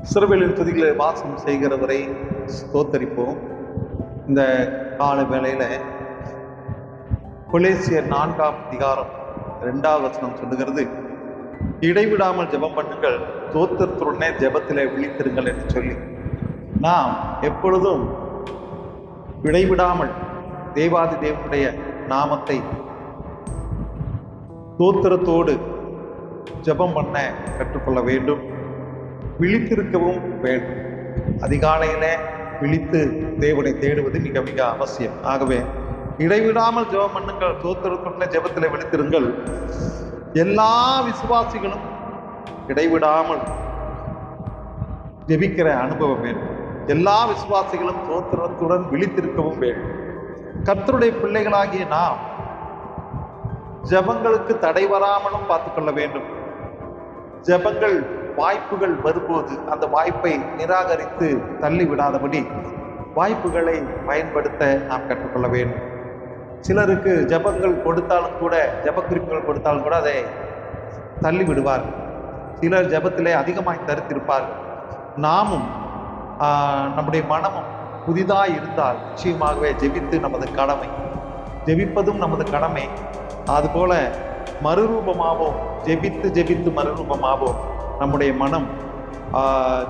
சிறுவைகளின் துதிகளை வாசம் செய்கிறவரை ஸ்தோத்தரிப்போம். இந்த கால வேளையில கொலேசியர் 4ஆம் அதிகாரம் 2வது வசனம் சொல்லுகிறது, இடைவிடாமல் ஜெபம் பண்ணுங்கள், தோத்திரத்துடனே ஜெபத்திலே விழித்திருங்கள் என்று சொல்லி, நாம் எப்பொழுதும் இடைவிடாமல் தேவாதி தேவனுடைய நாமத்தை தோத்திரத்தோடு ஜெபம் பண்ண கற்றுக்கொள்ள வேண்டும். விழித்திருக்கவும் வேண்டும். அதிகாலையில விழித்து தேவனை தேடுவது மிக மிக அவசியம். ஆகவே இடைவிடாமல் ஜெபம் பண்ணுங்கள், தோத்திரத்துடனே ஜெபத்தில் விழித்திருங்கள். எல்லா விசுவாசிகளும் இடைவிடாமல் ஜெபிக்கிற அனுபவம் வேண்டும். எல்லா விசுவாசிகளும் தோத்திரத்துடன் விழித்திருக்கவும் வேண்டும். கர்த்தருடைய பிள்ளைகளாகிய நாம் ஜெபங்களுக்கு தடை வராமலும் பார்த்துக்கொள்ள வேண்டும். ஜெபங்கள் வாய்ப்புகள் வரும்போது அந்த வாய்ப்பை நிராகரித்து தள்ளிவிடாதபடி வாய்ப்புகளை பயன்படுத்த நாம் கற்றுக்கொள்ள வேண்டும். சிலருக்கு ஜெபங்கள் கொடுத்தாலும் கூட, ஜெப குறிப்புகள் கொடுத்தாலும் கூட அதை தள்ளி விடுவார்கள். சிலர் ஜெபத்திலே அதிகமாய் தரித்திருப்பார்கள். நாமும் நம்முடைய மனமும் புதிதாக இருந்தால் நிச்சயமாகவே ஜெபித்து நமது கடமை, ஜெபிப்பதும் நமது கடமை. அதுபோல மறுரூபமாவோம், ஜெபித்து ஜெபித்து மறுரூபமாவோம். நம்முடைய மனம்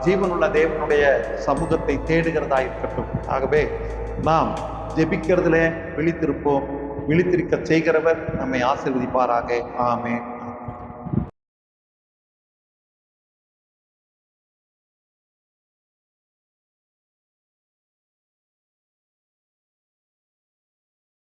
ஜீவனுள்ள தேவனுடைய சமூகத்தை தேடுகிறதா இருக்கட்டும். ஆகவே நாம் ஜெபிக்கிறதுல விழித்திருப்போம். விழித்திருக்க செய்கிறவர் நம்மை ஆசீர்வதிப்பாராக. ஆமென்.